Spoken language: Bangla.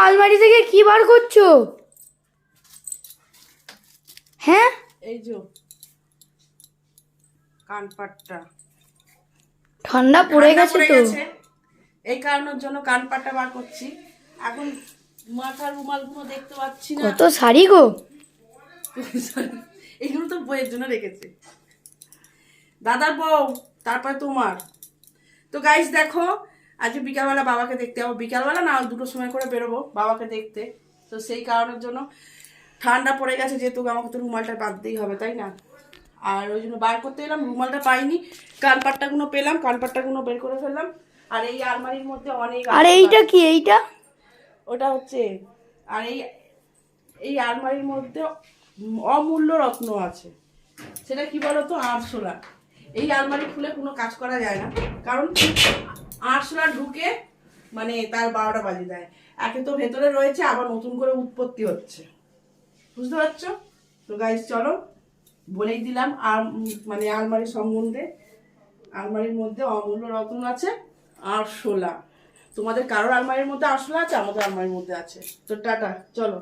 আলমারি থেকে কি বার করছো? হ্যাঁ, এই যে কানপাটটা ঠান্ডা পড়ে গেছে তো। এই কারণের জন্য কানপাটটা বার করছি। এখন মাথার রুমালগুলো দেখতে পাচ্ছি না। কত শাড়ি গো। এগুলো তো বইয়ের জন্য রেখেছে, দাদার বউ, তারপরে তোমার। তো গাইস দেখো, আজকে বিকালবেলা বাবাকে দেখতে যাবো। বিকালবেলা না, দুটোর সময় করে বেরোবো বাবাকে দেখতে। তো সেই কারণের জন্য ঠান্ডা পড়ে গেছে, যেহেতু আমাকে তো রুমালটা বাঁধতেই হবে, তাই না? আর ওই জন্য বার করতে এলাম, রুমালটা পাইনি, কানপাট্টাগুলো পেলাম, কানপাট্টাগুলো বের করে ফেললাম। আর এই আলমারির মধ্যে অনেক আর এইটা কি? এইটা ওটা হচ্ছে, আর এই আলমারির মধ্যে অমূল্য রত্ন আছে। সেটা কি বলতো? আরশোলা। এই আলমারি খুলে কোনো কাজ করা যায় না, কারণ আরশোলা ঢুকে মানে তার 12টা বাজে দেয়। একে তো ভেতরে রয়েছে, আবার নতুন করে উৎপত্তি হচ্ছে, বুঝতে পারছো? তো গাইস চলো, বলেই দিলাম। আর মানে আলমারি সম্বন্ধে, আলমারির মধ্যে অমূল্য রত্ন আছে, আরশোলা। তোমাদের কারোর আলমারির মধ্যে আরশোলা আছে? আমাদের আলমারির মধ্যে আছে। তো টাটা, চলো।